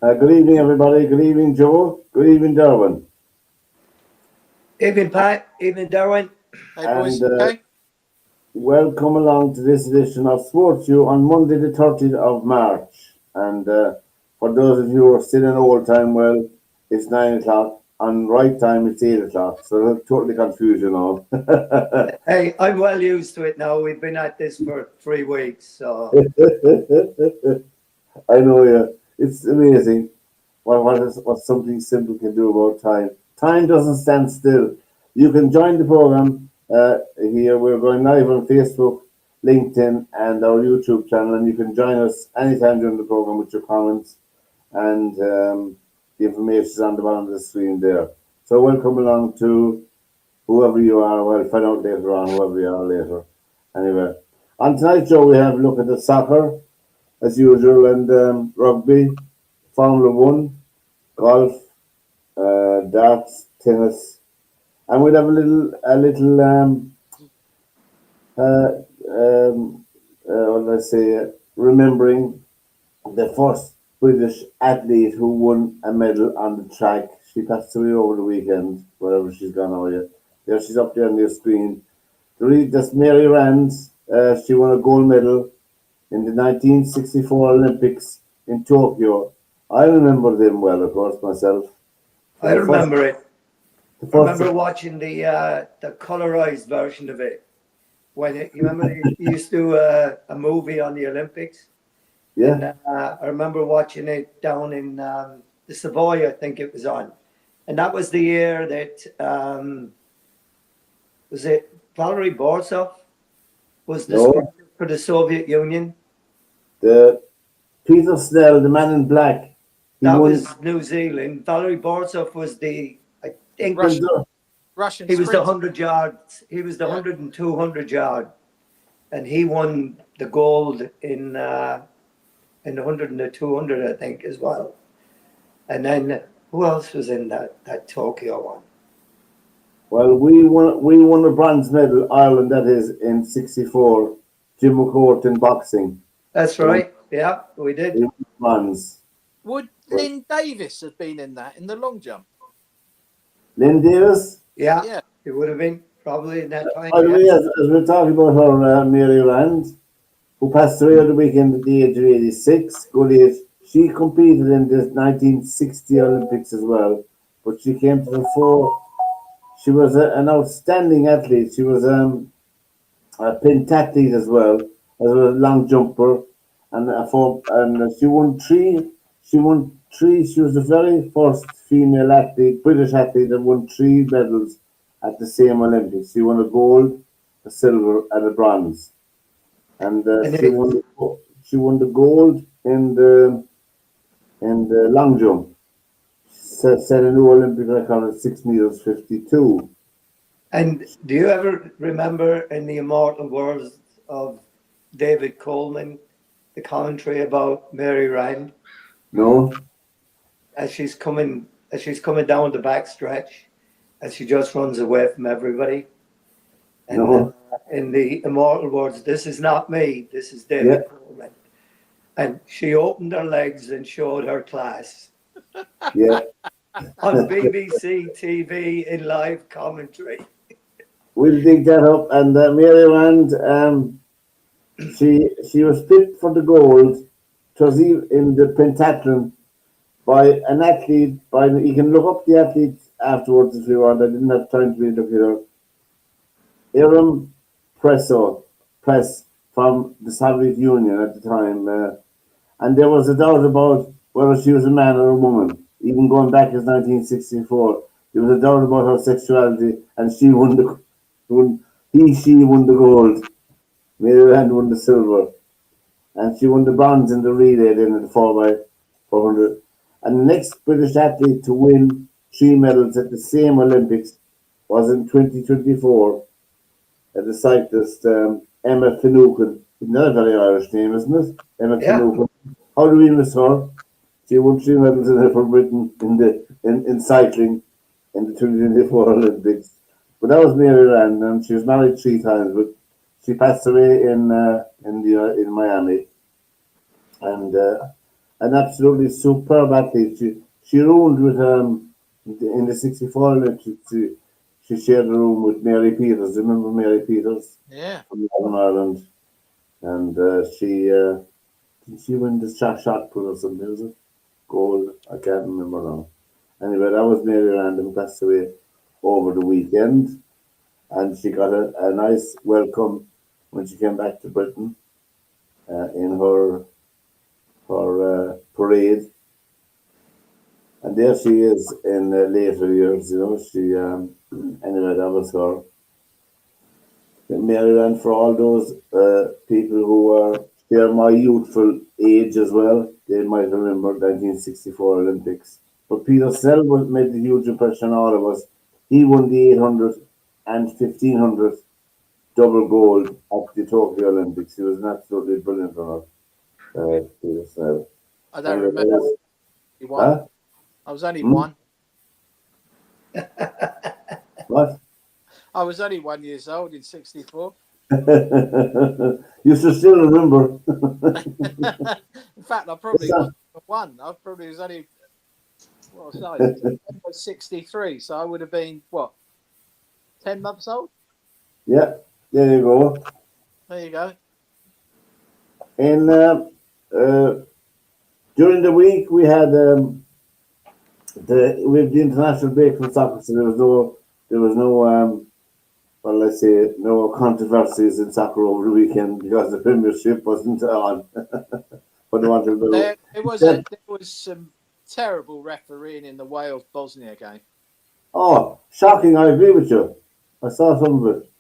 Good evening, everybody. Good evening, Joe. Good evening, Darwin. Evening, Pat. Evening, Darwin. Hey, boys. And Okay. welcome along to this edition of SportsView on Monday, the 30th of March. And for those of you who are still in old time, well, it's 9 o'clock. On right time, it's 8 o'clock. So don't totally confuse you now. Hey, I'm well used to it now. We've been at this for 3 weeks. So, I know, yeah. It's amazing what something simple can do about time. Time doesn't stand still. You can join the program here. We're going live on Facebook, LinkedIn, and our YouTube channel, and you can join us anytime during the program with your comments. And the information is on the bottom of the screen there. So welcome along to whoever you are. We'll find out later on whoever you are later. Anyway, on tonight's show we have a look at the soccer as usual, and rugby, Formula One, golf, darts, tennis, and we'll have a little uh, what did I say? Remembering the first British athlete who won a medal on the track. She passed away over the weekend, wherever she's gone over yet. There she's up there on the screen. To read this, Mary Rand. She won a gold medal in the 1964 Olympics in Tokyo. I remember them well, of course, myself. I remember it. The I first, remember watching the colorized version of it. You remember they used to do a movie on the Olympics? yeah, And I remember watching it down in the Savoy, I think it was on. And that was the year that, was it Valery Borsov was the no, sprinter for the Soviet Union? the Peter Snell, the man in black, he That won. was New Zealand. Valery Borsov was I think Russian, the- Russian he was the sprinter. 100 yards. He was the Yeah. 100 and 200 yard. And he won the gold in the 100 and the 200, I think, as well. And then who else was in that Tokyo one? Well, we won a bronze medal, Ireland, that is, in '64. Jim McCourt in boxing. That's We won right. Yeah, we did. bronze. Would Lynn Davis have been in that in the long jump? Lynn Davis. Yeah, Yeah. it would have been probably in that time. By the Yeah. way, as we're talking about her, Mary Rand, who passed away on the weekend at the age of 86, good age. She competed in the 1960 Olympics as well, but she came to the fore. She was an outstanding athlete. She was a pentathlete as well, as a long jumper, and she won three. She won three. She was the very first female athlete, British athlete, that won three medals at the same Olympics. She won a gold, a silver, and a bronze, and And she won the gold in the long jump. Set a new Olympic record of 6 meters 52. do you ever remember in the immortal words of David Coleman, the commentary about Mary Rand No, as she's coming down the back stretch, as she just runs away from everybody? And no, in the immortal words, this is not me, this is yeah. David Coleman. And she opened her legs and showed her class Yeah, on BBC TV in live commentary. we'll dig that up. And Mary Rand, she was picked for the gold. It was in the pentathlon by an athlete. You can look up the athlete afterwards if you want. I didn't have time to read it here. Iram Press from the Soviet Union at the time, and there was a doubt about whether she was a man or a woman. Even going back as 1964, there was a doubt about her sexuality, and she won the gold. Mary Rand won the silver, and she won the bronze in the relay then in the 4x400. And the next British athlete to win three medals at the same Olympics was in 2024 the cyclist Emma Finucane. Another very Irish name, isn't it? Emma Yeah. Finucane. How do we miss her? She won three medals in it for Britain in cycling in the 2024 Olympics. But that was Mary Rand, and she was married three times. But she passed away in Miami, and an absolutely superb athlete. She ruled with in the 64 Olympics. She shared a room with Mary Peters. Remember Mary Peters Yeah. from Northern Ireland, and did she win the shot put or something? Was it gold? I can't remember now. Anyway, that was Mary Random passed away over the weekend, and she got a nice welcome when she came back to Britain in her parade. And there she is in later years, you know. She anyway, that was her. Maryland for all those people who were share my youthful age as well. They might remember 1964 Olympics. But Peter Snell made a huge impression on all of us. He won the 800 and 1500 double gold at the Tokyo Olympics. He was an absolutely brilliant runner, Peter Snell. I don't Anyway, remember one. huh? I was only Hmm? one. What? I was only 1 year old in '64. You should still remember. In fact, I probably wasn't one. I probably was only what was I? I was 63, so I would have been what 10 months old. Yeah, there you go. There you go. And during the week we had the international break from soccer, so there was no well, let's say no controversies in soccer over the weekend because the Premiership wasn't on. For the want of the There was some terrible refereeing in the Wales Bosnia game. Oh, shocking! I agree with you. I saw some of it.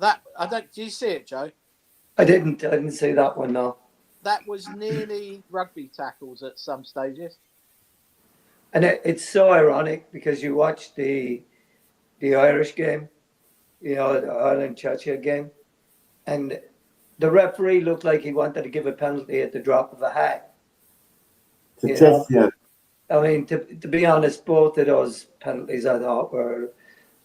That I don't. Do you see it, Joe? I didn't see that one, no. That was nearly rugby tackles at some stages. And it's so ironic because you watch the Irish game, you know, the Ireland Churchill game, and the referee looked like he wanted to give a penalty at the drop of a hat. To You test, know? yeah. I mean, to be honest, both of those penalties I thought were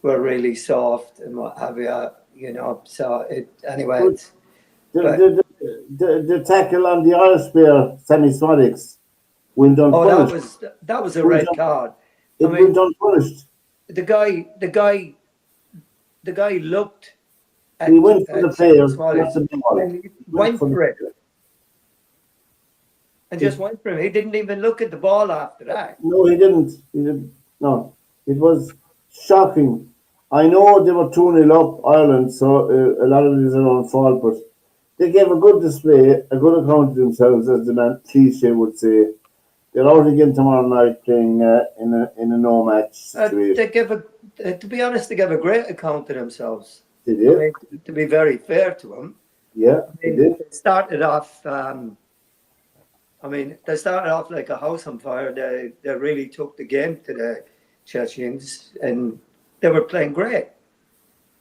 really soft and what have you, you know. So anyway. But the tackle on the Irish player, Sammy Swadix, went unpunished. That was a red card. It went unpunished. The guy looked at, he went for the player, and he went for it. And just went for him. He didn't even look at the ball after that. No, he didn't. He didn't. No, it was shocking. I know they were 2-0 up Ireland, so a lot of it is their own fault, but they gave a good display, a good account of themselves, as the man cliche would say. They're out again tomorrow night playing in a no match situation. They give to be honest, they gave a great account of themselves. They did. I mean, to be very fair to them. Yeah, they did. They started off. They started off like a house on fire. They really took the game to the Chechens, and they were playing great.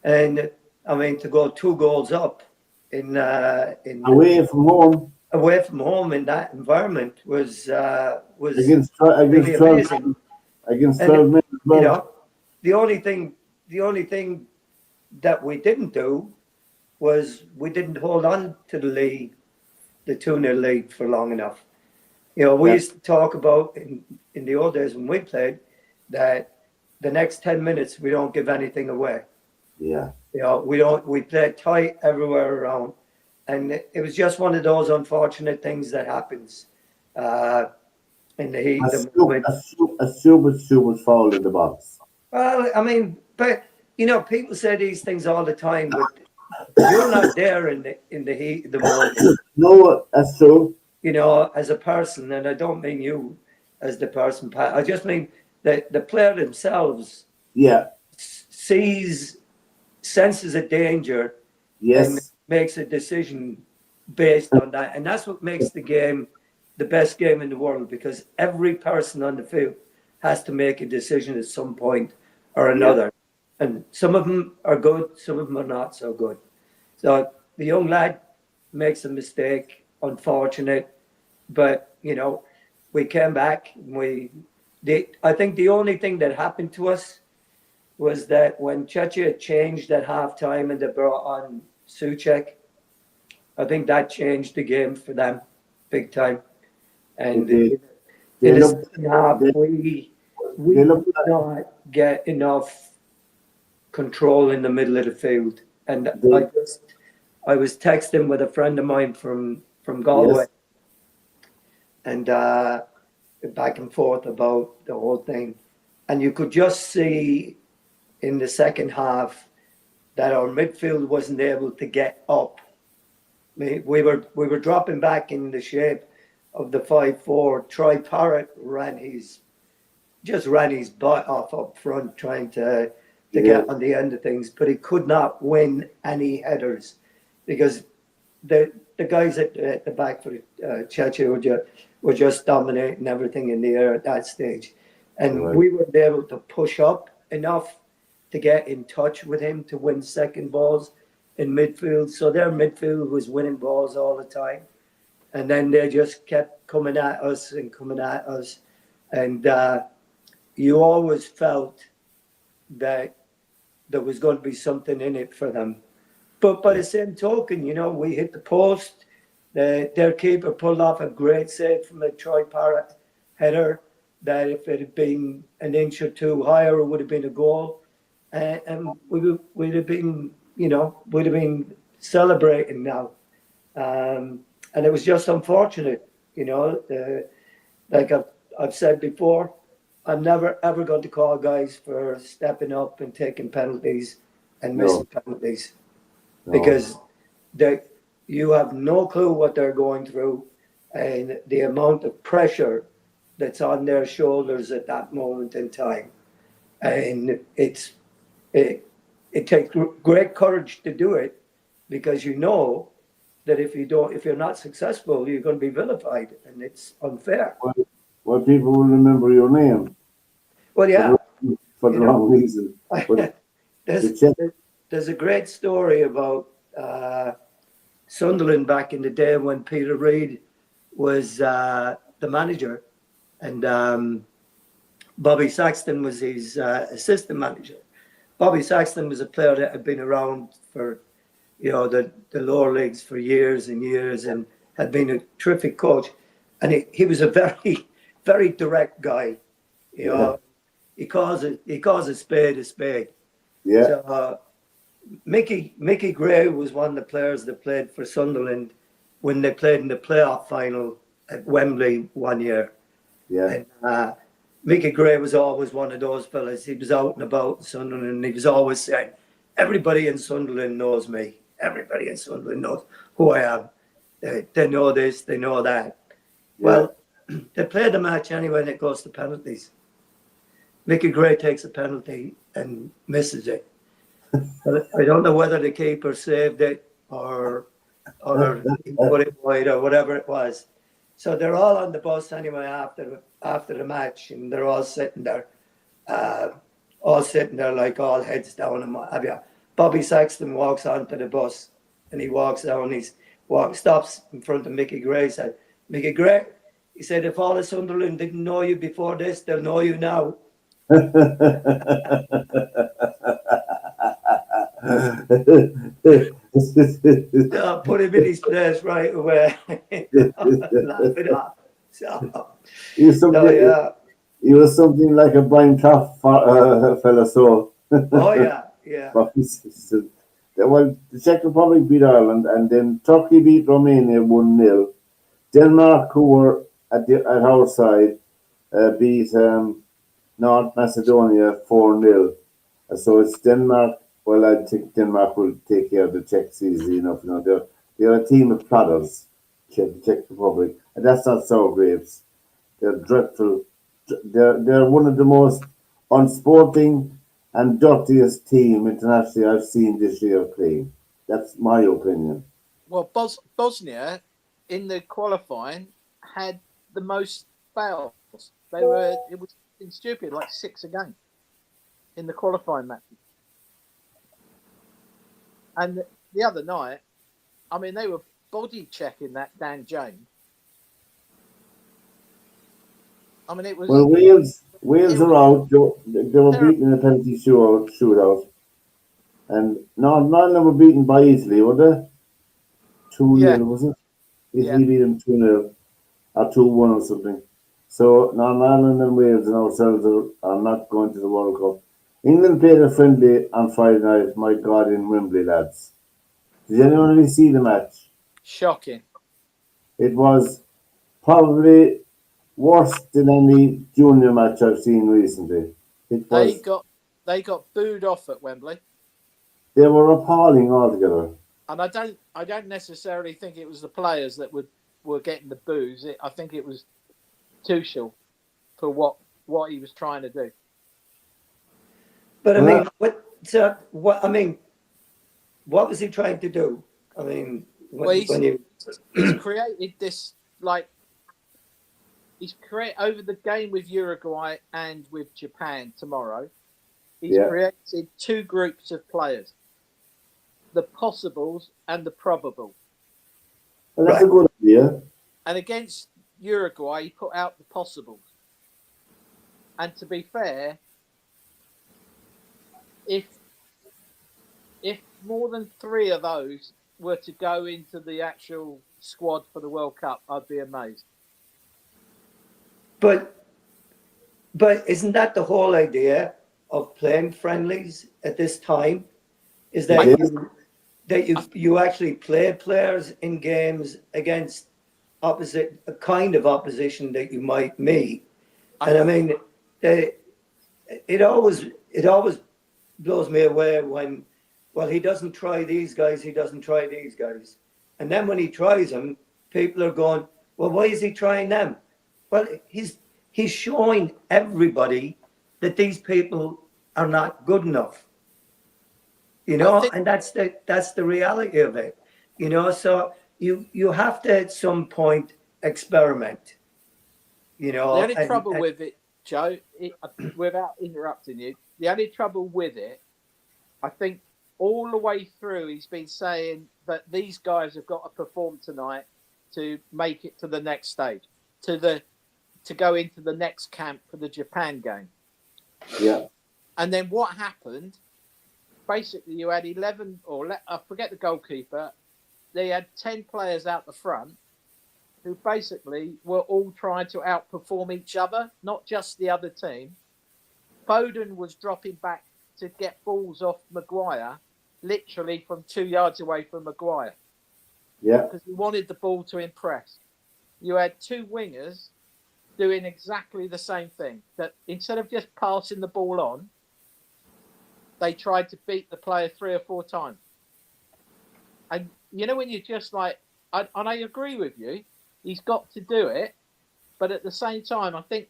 And I mean, to go 2 goals up in away from home in that environment was against really 12 amazing. Against 12 men as well. You know, the only thing that we didn't do was we didn't hold on to the lead, the 2-0 lead for long enough. You know, we used to talk about in the old days when we played that the next 10 minutes we don't give anything away. Yeah. You know, we play tight everywhere around. And it was just one of those unfortunate things that happens in the heat of the moment. A stupid foul in the box. Well, I mean, but you know, people say these things all the time, but you're not there in the heat of the moment. No, that's true. You know, as a person, and I don't mean you as the person, Pat. I just mean that the player themselves. Yeah. Senses a danger. Yes. And makes a decision based on that, and that's what makes the game the best game in the world, because every person on the field has to make a decision at some point or another. Yeah. And some of them are good, some of them are not so good. So the young lad makes a mistake, unfortunate, but you know, we came back. I think the only thing that happened to us was that when Czechia changed at halftime and they brought on Souček, I think that changed the game for them big time. And They, in they the look, second half, they, we they look, could not get enough control in the middle of the field. And they, I was texting with a friend of mine from Galway, yes, and back and forth about the whole thing. And you could just see in the second half that our midfield wasn't able to get up. We were dropping back in the shape of the 5-4. Troy Parrott ran his butt off up front trying to yeah, get on the end of things, but he could not win any headers because the guys at the back for Chelsea were just dominating everything in the air at that stage, and right. we weren't able to push up enough to get in touch with him to win second balls in midfield. So their midfield was winning balls all the time, and then they just kept coming at us and coming at us, and you always felt that there was going to be something in it for them. But by the same token, we hit the post. Their keeper pulled off a great save from a Troy Parrott header that if it had been an inch or two higher, it would have been a goal. And we'd have been, we'd have been celebrating now. And it was just unfortunate, like I've said before, I'm never ever going to call guys for stepping up and taking penalties and missing No, penalties no. because you have no clue what they're going through and the amount of pressure that's on their shoulders at that moment in time. And it, it takes great courage to do it because you know that if you're not successful, you're going to be vilified and it's unfair. Well, well, people will remember your name Well, for yeah, for the you know, wrong reason. But there's the check, there's a great story about Sunderland back in the day when Peter Reid was the manager, and Bobby Saxton was his assistant manager. Bobby Saxton was a player that had been around for the lower leagues for years and years, and had been a terrific coach. And he was a very very direct guy. You yeah, know, he calls a spade a spade. yeah, So Mickey Gray was one of the players that played for Sunderland when they played in the playoff final at Wembley one year. yeah. And Mickey Gray was always one of those fellas. He was out and about in Sunderland, and he was always saying, "Everybody in Sunderland knows me. Everybody in Sunderland knows who I am. They know this, they know that." Yeah. Well, they play the match anyway, and it goes to penalties. Mickey Gray takes a penalty and misses it. I don't know whether the keeper saved it or he put it wide or whatever it was. So they're all on the bus anyway after the match, and they're uh, all sitting there like all heads down and what have you. Bobby Saxton walks onto the bus and he walks down. Stops in front of Mickey Gray. Said, "Mickey Gray," he said, "if all of Sunderland didn't know you before this, they'll know you now." Put him in his place right away. Laugh it up. he was So something. yeah. He was something like a Brian Clough fella. So, Oh yeah, yeah. but well, the Czech Republic beat Ireland, and then Turkey beat Romania 1-0. Denmark, who were at our side, beat North Macedonia 4-0. So it's Denmark. Well, I think Denmark will take care of the Czechs easy enough. They're a team of plodders, Czech Republic, and that's not sour grapes. They're dreadful. They're one of the most unsporting and dirtiest team internationally I've seen this year playing. That's my opinion. Well, Bosnia in the qualifying had the most fouls. It was stupid, like 6 a game in the qualifying match. And the other night, I mean, they were body checking that Dan James. I mean, it was. Well, Wales are out. They were Terrible. beaten in a penalty shootout, and none of them were beaten by Italy, were they? 2-0, Yeah, was it? yeah. Italy beat them 2-0. or 2-1 or something. So Northern Ireland and Wales and ourselves are not going to the World Cup. England played a friendly on Friday night. My God, in Wembley, lads. Did anyone really see the match? Shocking. It was probably worse than any junior match I've seen recently. It They was. got they got booed off at Wembley, They were appalling altogether. and I don't necessarily think it was the players that were getting the boos. I think it was Tuchel for what he was trying to do. But I Well, mean, what I mean, what was he trying to do? I mean, Well, when you he's created this like he's create over the game with Uruguay and with Japan tomorrow. He's yeah, created two groups of players, the possibles and the probable. well, that's a right, good idea. And against Uruguay, he put out the possibles. And to be fair, if more than three of those were to go into the actual squad for the World Cup, I'd be amazed. but but isn't that the whole idea of playing friendlies at this time? Is It that is. you actually play players in games against opposite a kind of opposition that you might meet, I, and I mean, they, it always blows me away when, well, he doesn't try these guys, he doesn't try these guys, and then when he tries them, people are going, well, why is he trying them? Well, he's showing everybody that these people are not good enough, I think and that's the reality of it, So you have to at some point experiment, the only and, trouble with it, Joe, without interrupting you, the only trouble with it, I think all the way through, he's been saying that these guys have got to perform tonight to make it to the next stage, to go into the next camp for the Japan game. Yeah, And then what happened? Basically, you had 11, I forget the goalkeeper. They had 10 players out the front who basically were all trying to outperform each other, not just the other team. Foden was dropping back to get balls off Maguire, literally from 2 yards away from Maguire, yeah, because he wanted the ball to impress. You had two wingers doing exactly the same thing. That instead of just passing the ball on, they tried to beat the player 3 or 4 times. And when you're just like, and I agree with you, he's got to do it. But at the same time, I think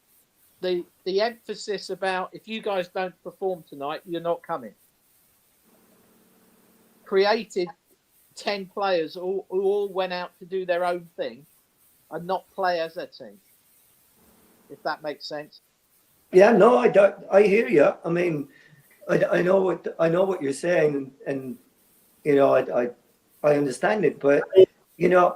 the emphasis about if you guys don't perform tonight, you're not coming. Created 10 players who all went out to do their own thing and not play as a team. If that makes sense. yeah, no, I don't. I hear you. I mean, I know what you're saying, and I understand it. But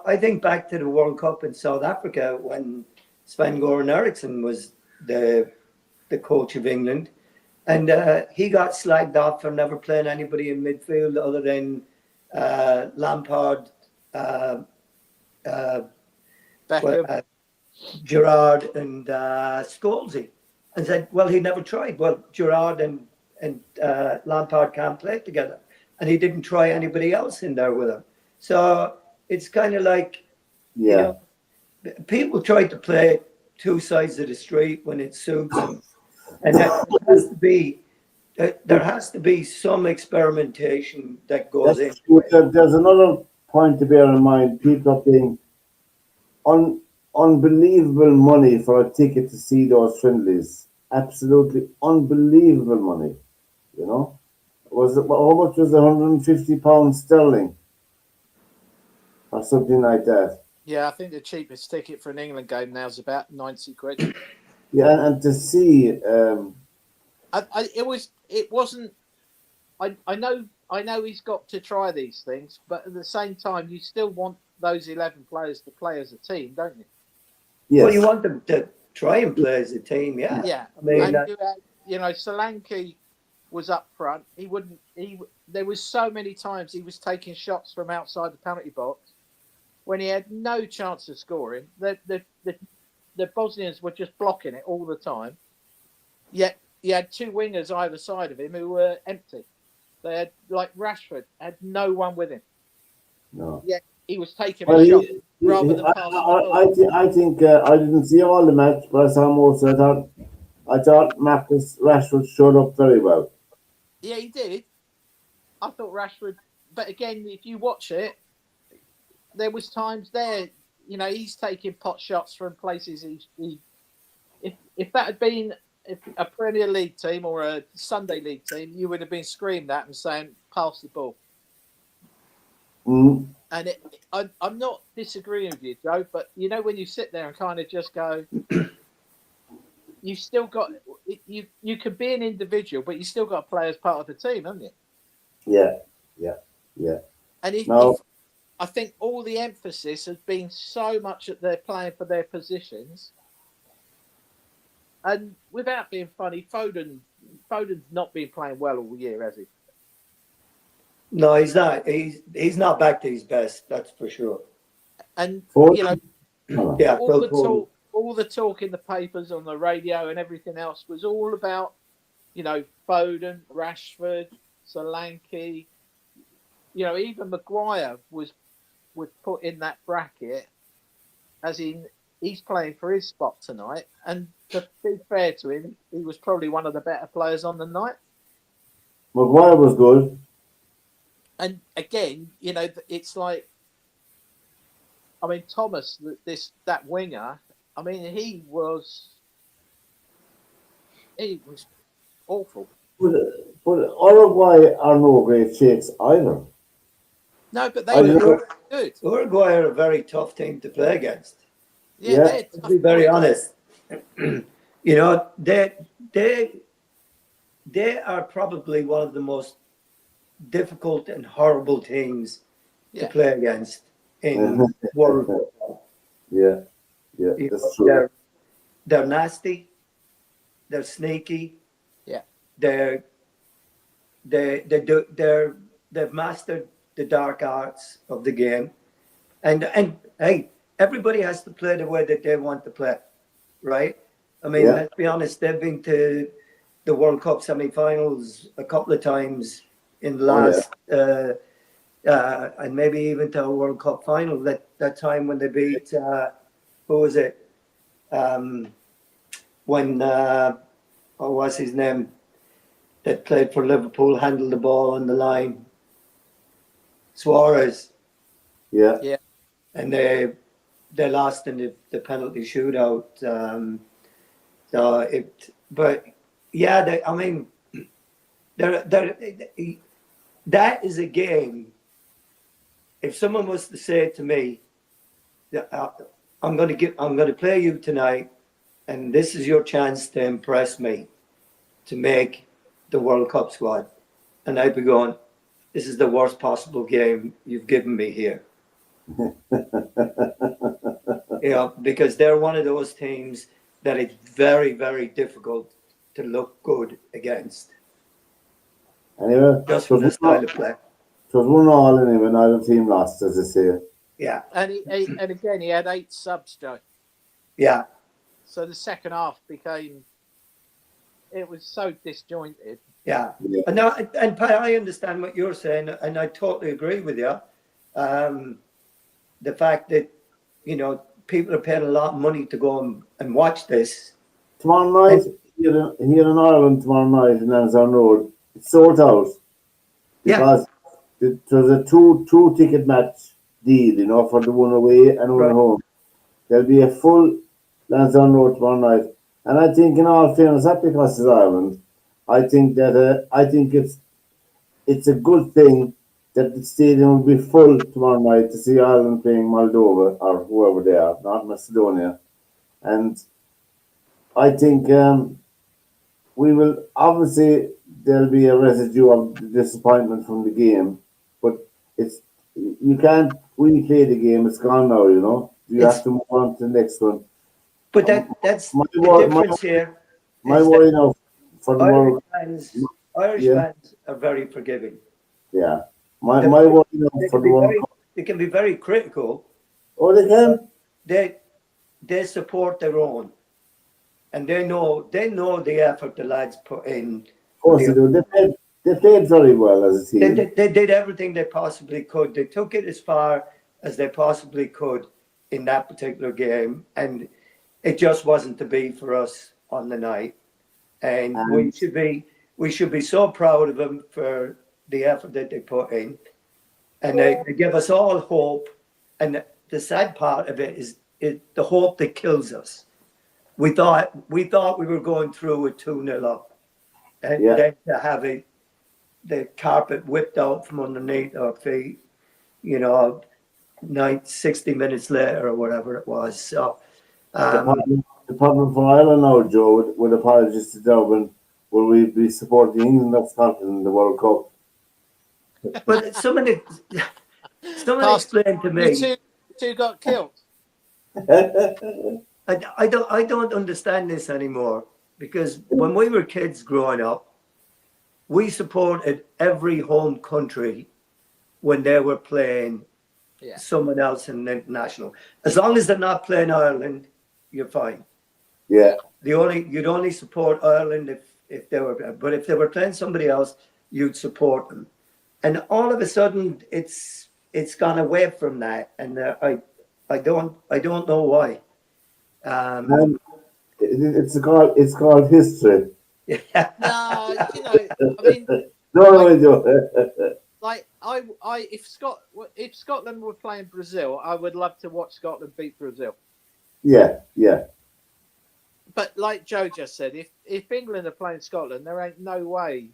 I think back to the World Cup in South Africa when Sven-Goran Eriksson was the coach of England, and he got slagged off for never playing anybody in midfield other than Lampard, uh, uh, Beckham. Gerrard, and Scholesy, and said, well, he never tried. Well, Gerrard and Lampard can't play together, and he didn't try anybody else in there with him. So it's kind of like, you yeah. know, people try to play two sides of the street when it suits them, and that there has to be some experimentation that goes That's into true. it. There's another point to bear in mind. People are paying unbelievable money for a ticket to see those friendlies. Absolutely unbelievable money. You know, was it how much was it? £150 sterling or something like that. Yeah, I think the cheapest ticket for an England game now is about 90 quid. Yeah, and to see, It wasn't. I know he's got to try these things, but at the same time, you still want those 11 players to play as a team, don't you? Well, you yes, want them to try and play as a team, yeah. Yeah, I mean, and Solanke was up front. He wouldn't. There was so many times he was taking shots from outside the penalty box, when he had no chance of scoring. The Bosnians were just blocking it all the time. Yet he had two wingers either side of him who were empty. They had, like Rashford, had no one with him. No. Yet he was taking Well, a shot rather than passing the ball. I think I didn't see all the match, but I saw most. I thought Marcus Rashford showed up very well. Yeah, he did. I thought Rashford, but again, if you watch it, there was times there, he's taking pot shots from places if that had been a Premier League team or a Sunday League team, you would have been screamed at and saying, pass the ball. Mm. And I'm not disagreeing with you, Joe, but when you sit there and kind of just go, you've still got, you could be an individual, but you still got to play as part of the team, haven't you? Yeah. And if I think all the emphasis has been so much that they're playing for their positions. And without being funny, Foden's not been playing well all year, has he? No, he's not. He's not back to his best. That's for sure. And Yeah, all the talk in the papers, on the radio, and everything else was all about, Foden, Rashford, Solanke. Even Maguire was put in that bracket, as in he's playing for his spot tonight. And to be fair to him, he was probably one of the better players on the night. Maguire was good. And again, it's like, Thomas, that winger. He was awful. But Uruguay are no great shakes either. No, but they were good. Uruguay are a very tough team to play against. Yeah. To be very honest, they are probably one of the most difficult and horrible teams to play against in world football. Yeah, that's true. They're nasty. They're sneaky. Yeah. They've mastered the dark arts of the game, and hey, everybody has to play the way that they want to play, right? Let's be honest. They've been to the World Cup semi-finals a couple of times in the last, and maybe even to a World Cup final. That time when they beat, who was it? When what was his name? That played for Liverpool, handled the ball on the line. Suarez. Yeah. And they lost in the penalty shootout. That is a game. If someone was to say to me, I'm going to play you tonight, and this is your chance to impress me, to make the World Cup squad, and I'd be going, this is the worst possible game you've given me here. Because they're one of those teams that it's very, very difficult to look good against. Anyway, just from the style of play. So it was 1-1 anyway, neither team lost, as they say. Yeah. And again, he had 8 subs, Joe. Yeah. So the second half it was so disjointed. Yeah. And Pat, I understand what you're saying, and I totally agree with you. The fact that, people are paying a lot of money to go and watch this. Tomorrow night, here in Ireland, tomorrow night in Lansdowne Road, it's sold out. Because there's a two ticket match deal, for the one away and one home. There'll be a full Lansdowne Road tomorrow night. And I think, in all fairness, not because it's Ireland, I think it's a good thing that the stadium will be full tomorrow night to see Ireland playing Moldova or whoever they are, not Macedonia. And I think we will, obviously, there'll be a residue of disappointment from the game, but you can't replay the game. It's gone now, You have to move on to the next one. But that's the difference here. My worry now for the World Irish fans are very forgiving. Yeah. My worry now for the World Cup. They can be very critical, Oh, they can. They support their own, and they know the effort the lads put in. Of course they do. They played very well as a team. They did everything they possibly could. They took it as far as they possibly could in that particular game, and it just wasn't to be for us on the night. And And we should be so proud of them for the effort that they put in, and they give us all hope. And the sad part of it is the hope that kills us. We thought we were going through with 2-0 up, and yeah, then to have the carpet whipped out from underneath our feet, you know, 60 minutes later or whatever it was. So, the um, problem, the problem for Ireland now, Joe, with apologies to Dublin, will we be supporting England or Scotland in the World Cup? but somebody Pastor, explained to you me. two got killed. I don't understand this anymore, because when we were kids growing up, we supported every home country when they were playing Yeah. someone else in the international. As long as they're not playing Ireland, you're fine. Yeah, You'd only support Ireland if they were, but if they were playing somebody else, you'd support them. And all of a sudden, it's gone away from that, and I don't know why. and it's called history. Yeah. No, I mean, No, Joe. like if Scotland were playing Brazil, I would love to watch Scotland beat Brazil. Yeah, yeah. But like Joe just said, if England are playing Scotland, there ain't no way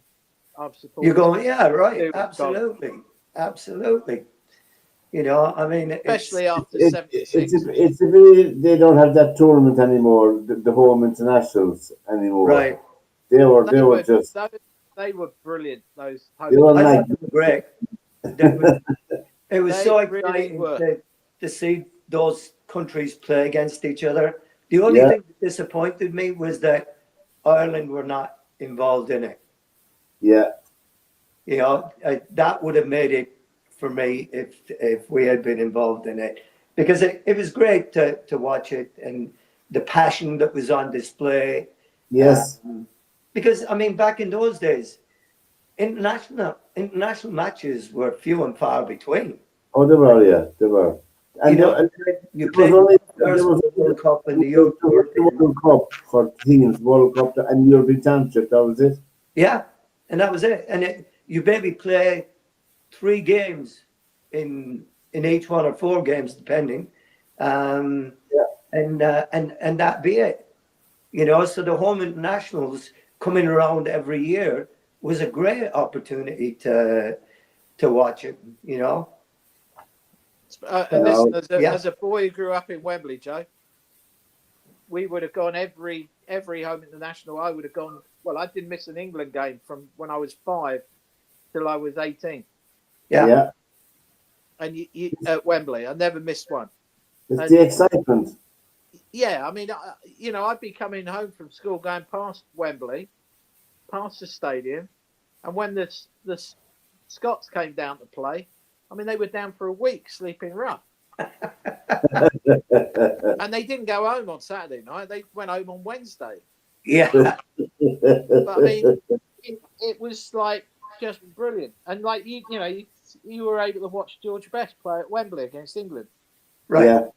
I'm supporting. You're going, yeah, right, Scotland. absolutely. I mean, Especially after It's 76. it's a pity they don't have that tournament anymore. The home internationals anymore. right. They were just They were brilliant. Those they were I like thought they were great. It was They so really exciting were. to see those countries play against each other. The only Yeah. thing that disappointed me was that Ireland were not involved in it. yeah. That would have made it for me if we had been involved in it, because it was great to watch it, and the passion that was on display. Yes. Because I mean, back in those days, international matches were few and far between. Oh, they were. Yeah, they were. And You there was played only first there was World Cup and the the Youth Tour. World Cup for teams, World Cup and European Championship. That was it. Yeah, and that was it. And you maybe play 3 games in each one, or 4 games depending, Yeah. and that be it. So the home internationals coming around every year was a great opportunity to watch it. And listen, Yeah. as a boy who grew up in Wembley, Joe, we would have gone every home international. I would have gone. Well, I didn't miss an England game from when I was 5 till I was 18. Yeah. Yeah. And you at Wembley, I never missed one. It's And the excitement. yeah, I mean, I'd be coming home from school, going past Wembley, past the stadium, and when the Scots came down to play, I mean, they were down for a week sleeping rough. And they didn't go home on Saturday night. They went home on Wednesday. Yeah. But I mean, it was like just brilliant. And like you were able to watch George Best play at Wembley against England. Right. Yeah,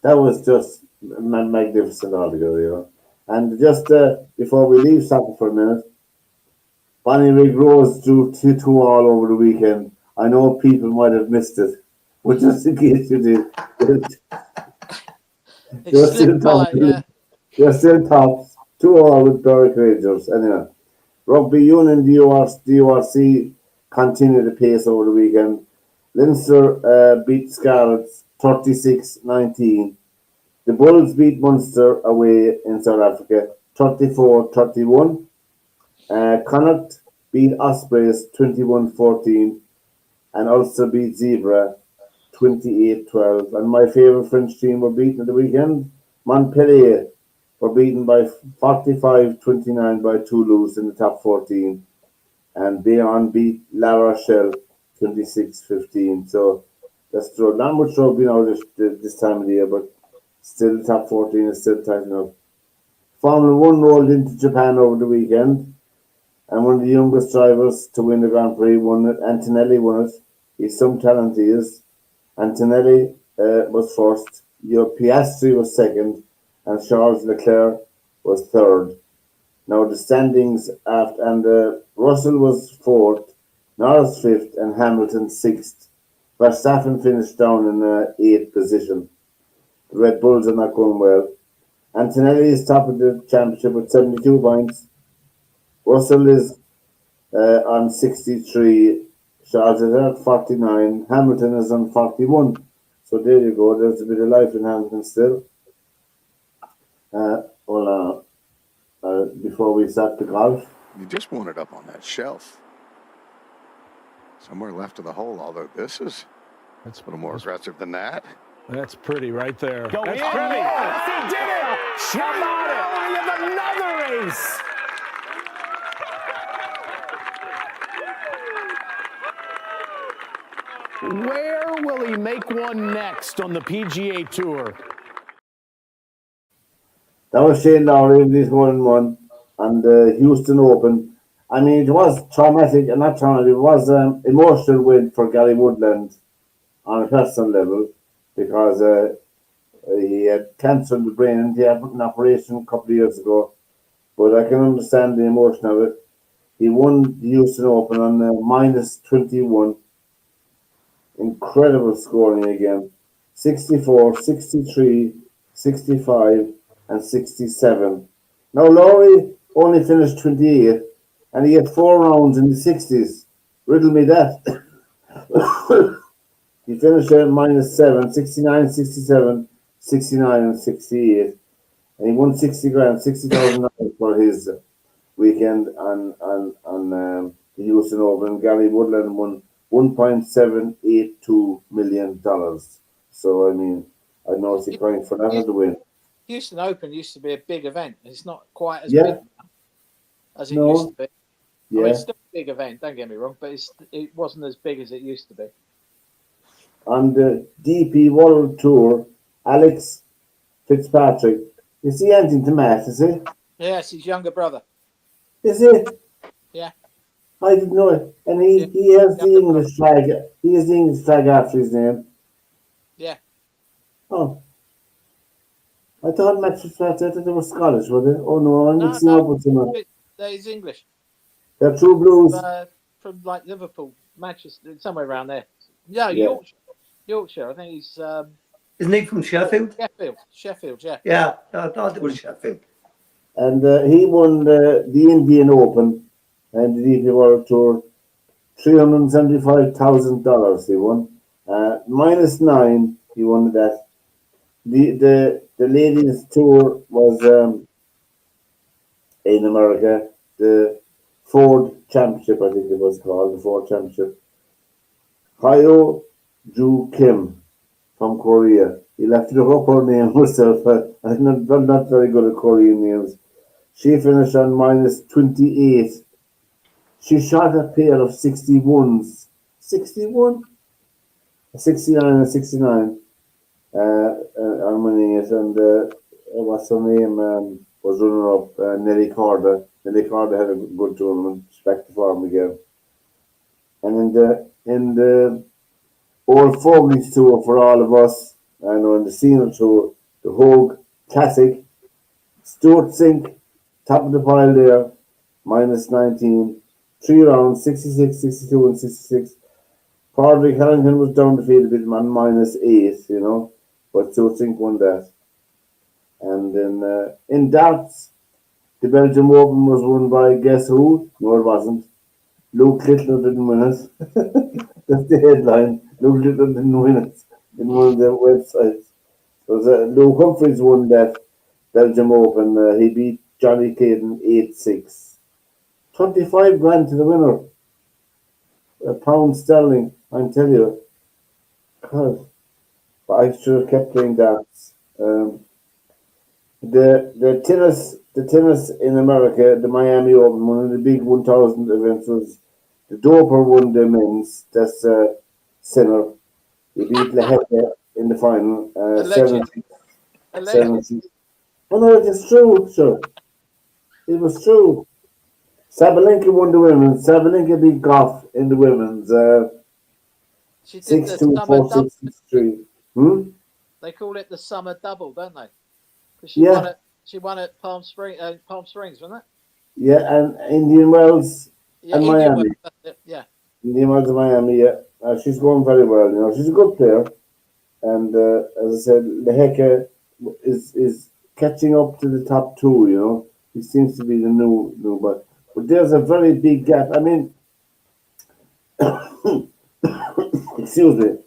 that was just magnificent altogether. And just before we leave soccer for a minute, Bonnie Rig Rose drew 2-2 all over the weekend. I know people might have missed it, but just in case you did, It slipped by, yeah. you're still tops. 2-all with Berwick Rangers. Anyway, Rugby Union DURC continued the pace over the weekend. Leinster beat Scarlets 36-19. The Bulls beat Munster away in South Africa 34-31. Connacht beat Ospreys 21-14. And Ulster beat Zebra 28-12. And my favourite French team were beaten at the weekend. Montpellier were beaten by 45-29 by Toulouse in the top 14. And Bayonne beat La Rochelle 26-15. So That's true. Not much rugby now this time of the year, but still the top 14 is still tight enough. Formula One rolled into Japan over the weekend, and one of the youngest drivers to win the Grand Prix won it. Antonelli won it. He's some talent, he is. Antonelli was first. Piastri was second, and Charles Leclerc was third. Now the standings after, and Russell was fourth, Norris fifth, and Hamilton sixth. Verstappen finished down in eighth position. The Red Bulls are not going well. Antonelli is top of the championship with 72 points. Russell is on 63. Charles is at 49. Hamilton is on 41. So there you go. There's a bit of life in Hamilton still. Before we start the golf. You just want it up on that shelf. Somewhere left of the hole, although that's a little more aggressive than that. That's pretty right there. Go That's in. pretty. Yes, he did it! How about it? With another ace. Where will he make one next on the PGA Tour? That was Shane Lowry in this 1-1 and the Houston Open. I mean, it was traumatic, and not traumatic, it was an emotional win for Gary Woodland on a personal level because he had cancer in the brain and he had an operation a couple of years ago. But I can understand the emotion of it. He won the Houston Open on minus 21. Incredible scoring again. 64, 63, 65, and 67. Now, Lowry only finished 28th, and he had 4 rounds in the 60s. Riddle me that. He finished at minus 7, 69, 67, 69, and 68. And he won 60 grand, $60,000 for his weekend on the Houston Open. Gary Woodland won $1.782 million. So, I mean, I know he's crying for that as a win. Houston Open used to be a big event. It's not quite as Yeah. big now as it used to be. I Yeah. mean, it's still a big event, don't get me wrong, but it wasn't as big as it used to be. On the DP World Tour, Alex Fitzpatrick, is he anything to Matt, is he? Yes, his younger brother. Is he? Yeah. I didn't know it. And he has the English flag. He has the English flag after his name. Yeah. Oh. I thought Matt Fitzpatrick, I thought they were Scottish, were they? Oh no, I'm No, mixing up with them. He's English. They're True Blues. From like Liverpool, Manchester, somewhere around there. Yeah, Yeah. Yorkshire. I think he's Isn't he from Sheffield? Sheffield, yeah. Yeah, I thought it was Sheffield. And he won the Indian Open and the DP World Tour. $375,000 he won. -9 he won that. The ladies tour was in America, the Ford Championship, I think it was called, the Ford Championship. Hyo Joo Kim from Korea. You'll have to look up her name myself. I'm not very good at Korean names. She finished on -28. She shot a pair of 61s. 61? 69 and 69. I'm winning it, and what's her name was runner up, Nelly Corda. Nelly Corda had a good tournament, she's back to form again. And in the Old Fogies Tour for all of us, I know in the Senior Tour, the Hogue Classic, Stuart Sink, top of the pile there, -19. 3 rounds, 66, 62, and 66. Padraig Harrington was down the field a bit, man, -8, you know, but Stuart Sink won that. And then in darts, the Belgium Open was won by guess who? No, it wasn't. Luke Littler didn't win it. That's the headline. Luke Littler didn't win it in one of their websites. It was Luke Humphries won that Belgium Open. He beat Johnny Caden 8-6. 25 grand to the winner. £1 sterling, I tell you. God, I should have kept playing darts. The tennis in America, the Miami Open, one of the big 1,000 events was the Doper won the men's. That's Sinner. He beat Leheke in the final, Alleged. 7-6. Oh no, it is true, sure. It was true. Sabalenka won the women's. Sabalenka beat Goff in the women's. She did the 6-2, summer 4-6, double. 6-3. Hmm? They call it the summer double, don't they? Because Yeah, she won at Palm Springs, wasn't it? yeah, and Indian Wells Yeah, and Indian Wells. Miami. That's it. Yeah. Indian Wells and Miami, yeah. She's going very well, you know. She's a good player. And as I said, Leheke is catching up to the top two, you know. He seems to be the new but there's a very big gap. I mean, excuse me.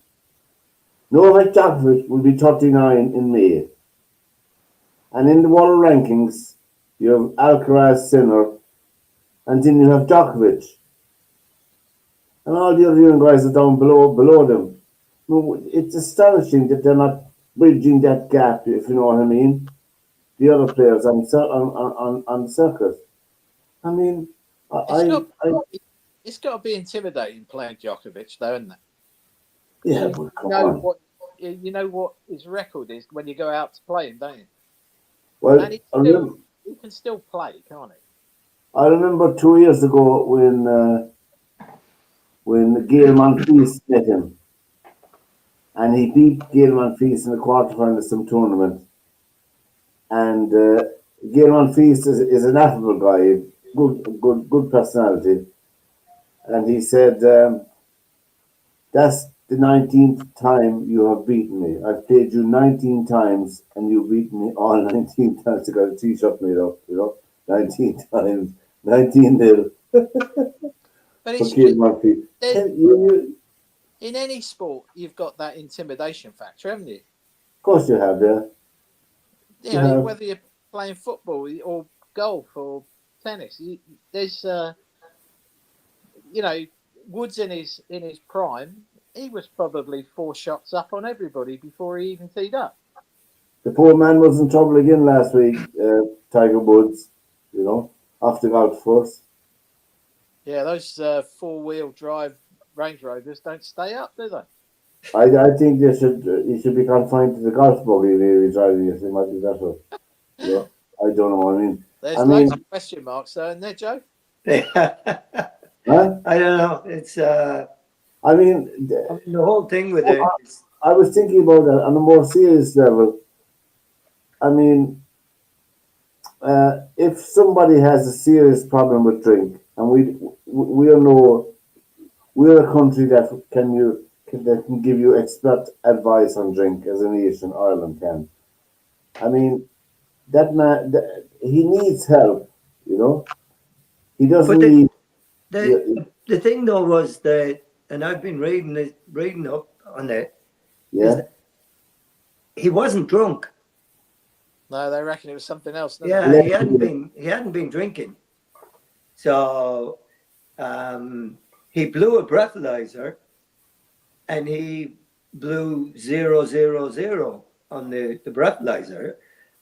Novak Djokovic will be 39 in May. And in the world rankings, you have Alcaraz, Sinner, and then you have Djokovic. And all the other young guys are down below them. No, it's astonishing that they're not bridging that gap, if you know what I mean. The other players on the circuit. I mean, It's got I it's got to be intimidating playing Djokovic, though, isn't it? yeah, You but come know on. what his record is when you go out to play him, don't you? Well, And he can still play, can't he? I remember 2 years ago when Gael Monfils met him, and he beat Gael Monfils in the quarterfinal of some tournament. And Gael Monfils is an affable guy, good personality. And he said, "That's the 19th time you have beaten me. I've played you 19 times, and you've beaten me all 19 times." I got a T-shirt made up, 19 times, 19-0 But for Gael Monfils. in any sport, you've got that intimidation factor, haven't you? Of course you have, yeah. You know, whether you're playing football or golf or tennis, there's Woods in his prime. He was probably 4 shots up on everybody before he even teed up. The poor man was in trouble again last week, Tiger Woods, off the golf course. Yeah, those 4-wheel drive Range Rovers don't stay up, do they? I think he should be confined to the golf buggy maybe driving it. It might be better. I don't know. There's loads of question marks there, isn't there, Joe? Huh? I don't know. It's the whole thing with it. I was thinking about that on a more serious level. If somebody has a serious problem with drink, and we're a country that can give you expert advice on drink as a nation. Ireland can. That man, he needs help. He doesn't need. The thing though was that, and I've been reading up on it. Yeah. That he wasn't drunk. No, they reckon it was something else. Yeah, they? he hadn't been drinking. So he blew a breathalyzer, and he blew 000 on the breathalyzer.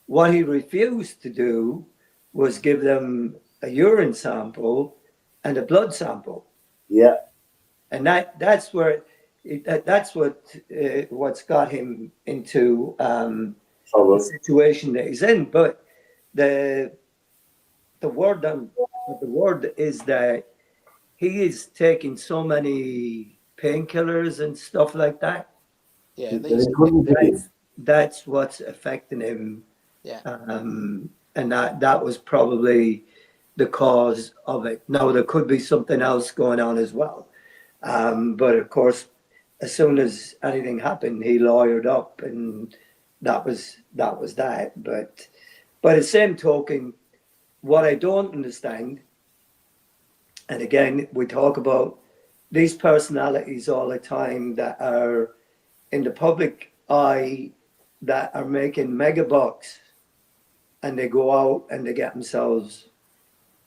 What he refused to do was give them a urine sample and a blood sample. Yeah. And that's what's got him into the situation that he's in. But the word is that he is taking so many painkillers and stuff like that. Yeah, that's what's affecting him. Yeah. And that was probably the cause of it. Now there could be something else going on as well. But of course, as soon as anything happened, he lawyered up, and that was that. But by the same token, what I don't understand, and again, we talk about these personalities all the time that are in the public eye, that are making mega bucks, and they go out and they get themselves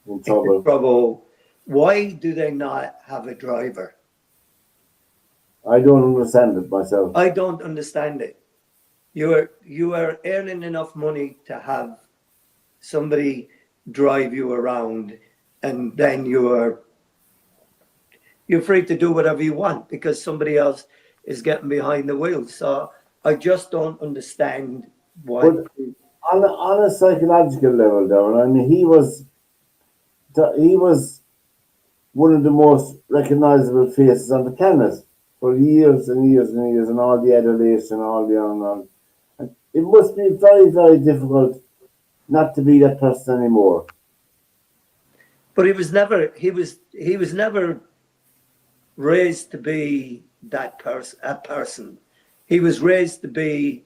in trouble. Why do they not have a driver? I don't understand it myself. I don't understand it. You are earning enough money to have somebody drive you around, and then you're free to do whatever you want because somebody else is getting behind the wheel. So I just don't understand why. But on a psychological level, Darren, I mean, he was one of the most recognizable faces on the canvas for years and years and years, and all the adulation, all the on and on. And it must be very, very difficult not to be that person anymore. But he was never raised to be that person. He was raised to be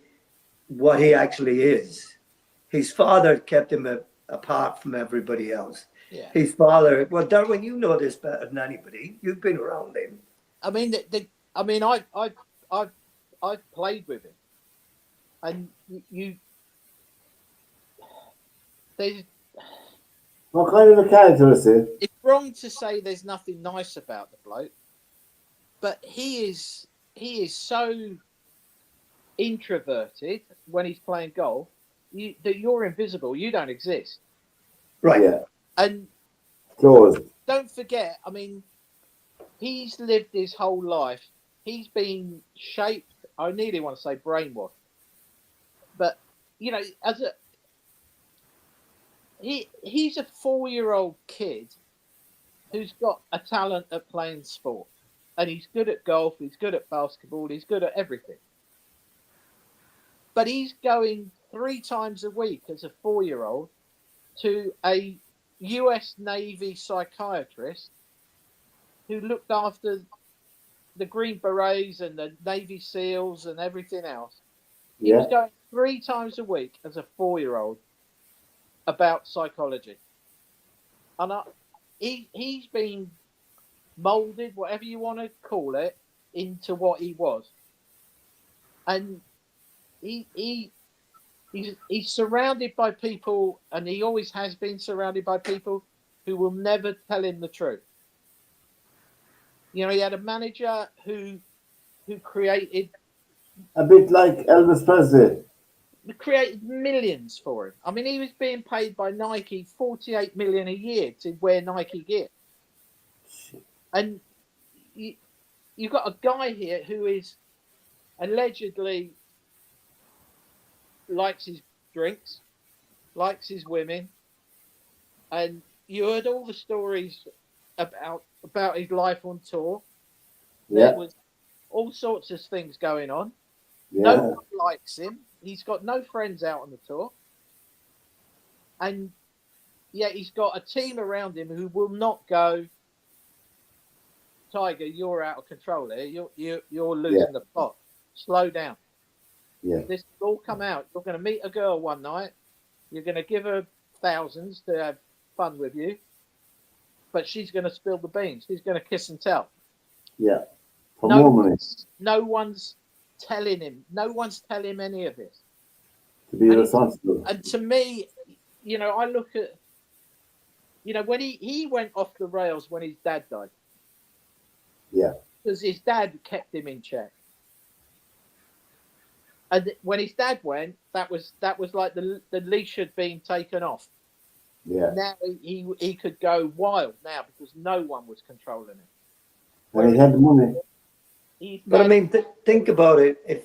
what he actually is. His father kept him apart from everybody else. Yeah. His father, well, Darwin, you know this better than anybody. You've been around him. I mean, I've played with him, and there's What kind of a character is he? it's wrong to say there's nothing nice about the bloke, but he is so introverted when he's playing golf that you're invisible. You don't exist. Right. Yeah, And closed. don't forget, I mean, he's lived his whole life. He's been shaped, I nearly want to say brainwashed. But, as he's a 4-year-old kid who's got a talent at playing sport. And he's good at golf, he's good at basketball, he's good at everything. But he's going 3 times a week as a 4-year-old to a US Navy psychiatrist who looked after the Green Berets and the Navy SEALs and everything else. He was going 3 times a week as a 4-year-old about psychology. And he's been molded, whatever you want to call it, into what he was. And he's surrounded by people, and he always has been surrounded by people who will never tell him the truth. He had a manager who created A bit like Elvis Presley. millions for him. I mean, he was being paid by Nike $48 million a year to wear Nike gear. And you've got a guy here who is allegedly likes his drinks, likes his women, and you heard all the stories about his life on tour. Yeah. There was all sorts of things going on. Yeah. No one likes him. He's got no friends out on the tour. And yet he's got a team around him who will not go, Tiger, you're out of control here. You're losing the plot. Slow down. Yeah. This will all come out. You're going to meet a girl one night. You're going to give her thousands to have fun with you. But she's going to spill the beans. She's going to kiss and tell. Yeah. For more money. No one's telling him. No one's telling him any of this. To be responsible. And to me, I look at, when he went off the rails when his dad died. Yeah. Because his dad kept him in check. And when his dad went, that was like the leash had been taken off. Yeah. Now he could go wild now because no one was controlling him. And he had the money. But I mean, think about it. If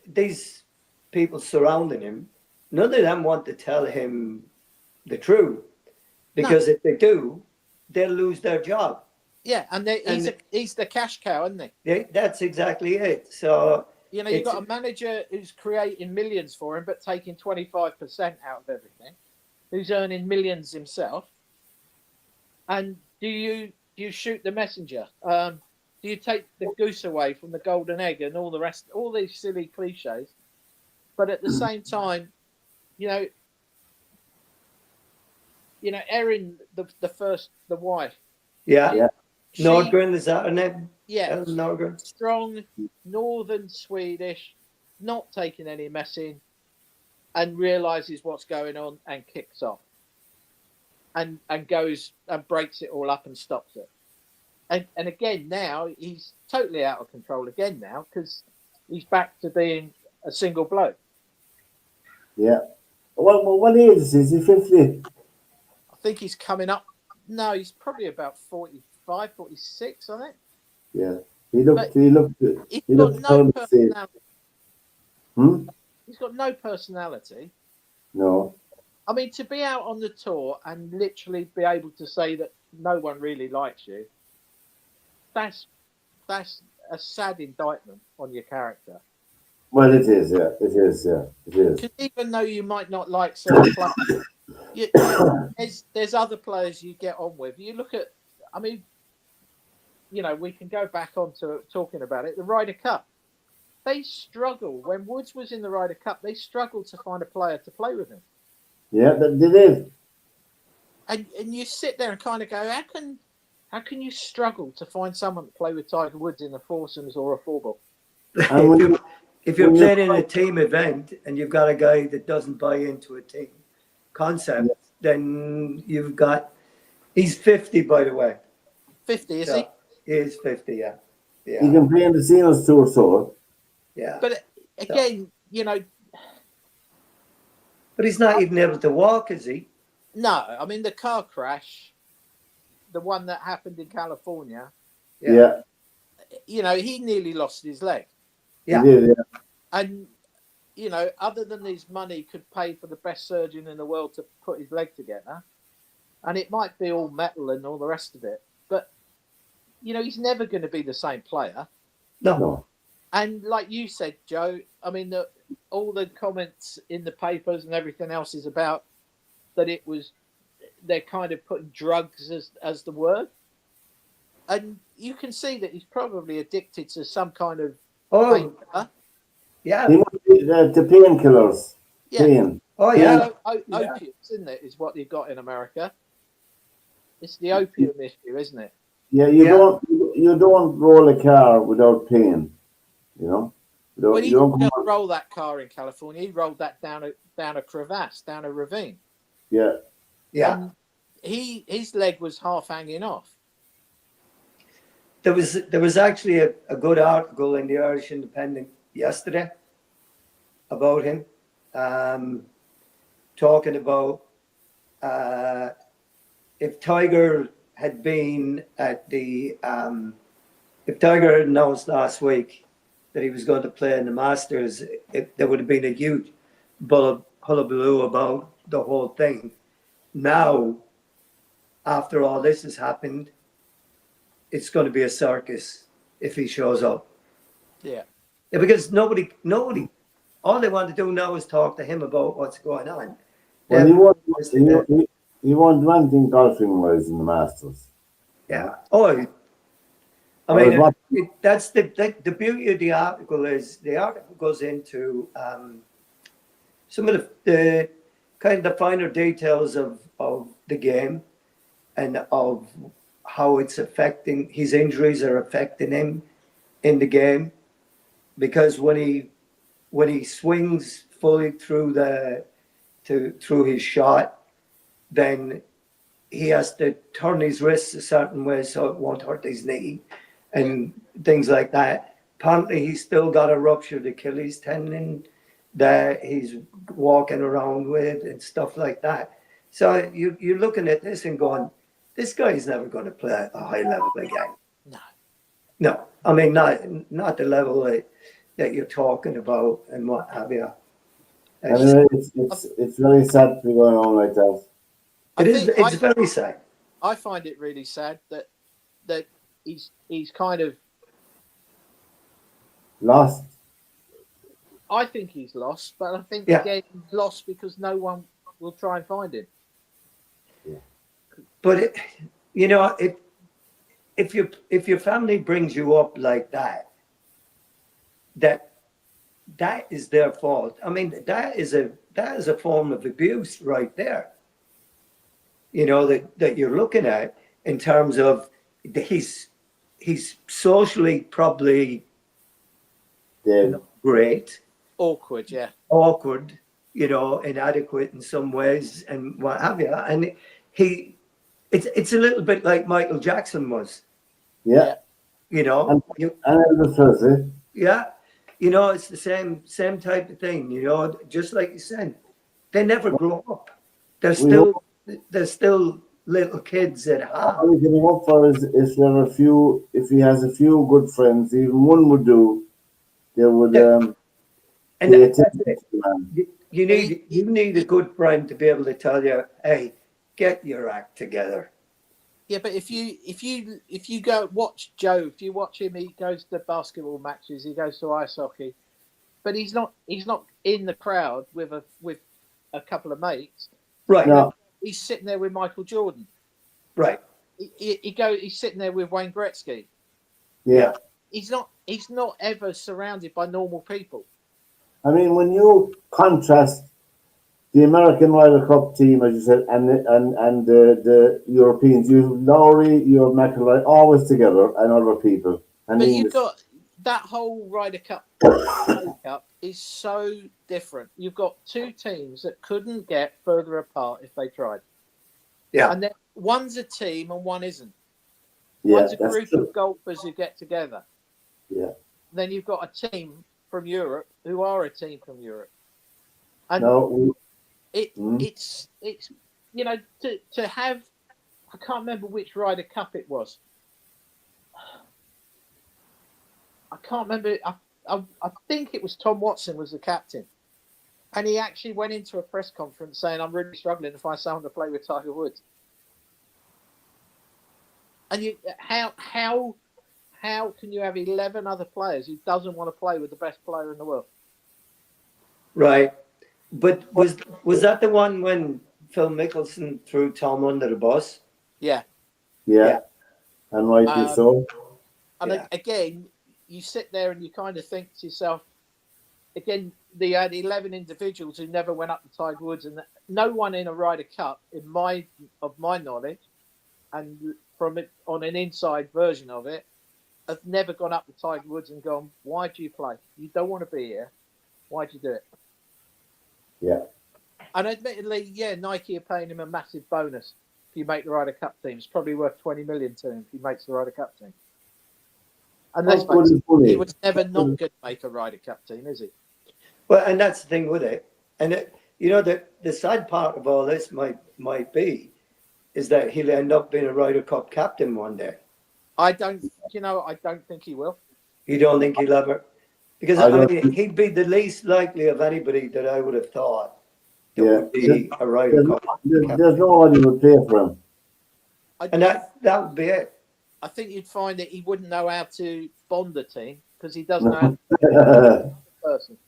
these people surrounding him, none of them want to tell him the truth, because if they do, they'll lose their job. Yeah, and he's the cash cow, isn't he? Yeah, that's exactly it. So you've got a manager who's creating millions for him, but taking 25% out of everything, who's earning millions himself. And do you shoot the messenger? Do you take the goose away from the golden egg and all the rest, all these silly cliches? But at the same time, Erin, the wife. Yeah. Nordgren, is that her name? Yeah. Nordgren. Strong, northern Swedish, not taking any messing, and realizes what's going on and kicks off. And goes and breaks it all up and stops it. And again, now he's totally out of control again now because he's back to being a single bloke. Yeah. What age is he? 50? I think he's coming up. No, he's probably about 45, 46, I think. Yeah. He looked. He looked. He's He got looked no thoroughly safe. personality. Hmm. He's got no personality. No. I mean, to be out on the tour and literally be able to say that no one really likes you, that's a sad indictment on your character. Well, it is. Yeah. It is. Yeah. It is. Because even though you might not like certain players, there's other players you get on with. You look at, I mean, we can go back on to talking about it. The Ryder Cup, they struggle when Woods was in the Ryder Cup. They struggled to find a player to play with him. Yeah, they did. And you sit there and kind of go, how can you struggle to find someone to play with Tiger Woods in a foursomes or a four ball? If you're playing in a team event and you've got a guy that doesn't buy into a team concept, then you've got. He's 50, by the way. 50, is he? He is 50, yeah. He can play in the seniors tour, so. Yeah. But again, But he's not even able to walk, is he? No, I mean the car crash, the one that happened in California. Yeah. He nearly lost his leg. Yeah. He did, yeah. And other than his money could pay for the best surgeon in the world to put his leg together, and it might be all metal and all the rest of it, but he's never going to be the same player. No. And like you said, Joe, I mean, all the comments in the papers and everything else is about that they're kind of putting drugs as the word. And you can see that he's probably addicted to some kind of painkiller. Yeah. He must be the painkillers. Yeah. Pain. Oh, yeah. Opiates, isn't it, is what you've got in America. It's the opium issue, isn't it? Yeah, you don't roll a car without pain, Well, he didn't just roll that car in California. He rolled that down a crevasse, down a ravine. Yeah. Yeah. And his leg was half hanging off. There was actually a good article in the Irish Independent yesterday about him, talking about if Tiger had been at the if Tiger had announced last week that he was going to play in the Masters, there would have been a huge hullabaloo about the whole thing. Now, after all this has happened, it's going to be a circus if he shows up. Yeah. Because nobody, all they want to do now is talk to him about what's going on. Well, he won't do anything golfing wise in the Masters. Yeah. Oh, I mean, that's the beauty of the article is the article goes into some of the kind of the finer details of the game and of how it's affecting his injuries are affecting him in the game, because when he swings fully through his shot, then he has to turn his wrists a certain way so it won't hurt his knee and things like that. Apparently, he's still got a ruptured Achilles tendon that he's walking around with and stuff like that. So you're looking at this and going, this guy's never going to play a high level again. No. I mean, not the level that you're talking about and what have you. Anyway, it's very sad to be going on like that. It's very sad. I find it really sad that he's kind of lost. I think he's lost, but I think again he's lost because no one will try and find him. Yeah. But if your family brings you up like that is their fault. I mean, that is a form of abuse right there. That you're looking at in terms of he's socially probably great. Awkward, yeah. Awkward, inadequate in some ways and what have you. And it's a little bit like Michael Jackson was. Yeah. And Elvis Presley. Yeah. It's the same type of thing, just like you said. They never grow up. They're still little kids at half. All you can hope for is if he has a few good friends, even one would do. They would And pay that's attention it. to the man. You need a good friend to be able to tell you, hey, get your act together. Yeah, but if you go watch Joe, if you watch him, he goes to basketball matches, he goes to ice hockey, but he's not in the crowd with a couple of mates. Right. No, He's sitting there with Michael Jordan. Right. He's sitting there with Wayne Gretzky. yeah. He's not ever surrounded by normal people. I mean, when you contrast the American Ryder Cup team, as you said, and the Europeans, you have Lowry, you have McIlroy, always together, and other people. I But mean, you've got that whole Ryder Cup makeup is so different. You've got two teams that couldn't get further apart if they tried. Yeah. And then one's a team and one isn't. yeah, One's a that's group true. of golfers who get together. Yeah. Then you've got a team from Europe who are a team from Europe. And No, it's you know, to have, I can't remember which Ryder Cup it was. I can't remember. I think it was Tom Watson was the captain, and he actually went into a press conference saying, "I'm really struggling to find someone to play with Tiger Woods." And how can you have 11 other players who doesn't want to play with the best player in the world? Right. But was that the one when Phil Mickelson threw Tom under the bus? Yeah. yeah, and rightly so. And Yeah. again, you sit there and you kind of think to yourself, again, they had 11 individuals who never went up to Tiger Woods, and no one in a Ryder Cup, of my knowledge, and from it on an inside version of it, have never gone up to Tiger Woods and gone, "Why do you play? You don't want to be here. Why'd you do it?" Yeah. And admittedly, yeah, Nike are paying him a massive bonus if you make the Ryder Cup team. It's probably worth 20 million to him if he makes the Ryder Cup team. And let's face it, he was never not going to make a Ryder Cup team, is he? Well, and that's the thing with it. And the sad part of all this might be is that he'll end up being a Ryder Cup captain one day. I don't think he will. You don't think he'll ever? Because I mean, he'd be the least likely of anybody that I would have thought that would be a Ryder Cup captain. There's nobody who would play for him. And that would be it. I think you'd find that he wouldn't know how to bond a team because he doesn't know how to be a person.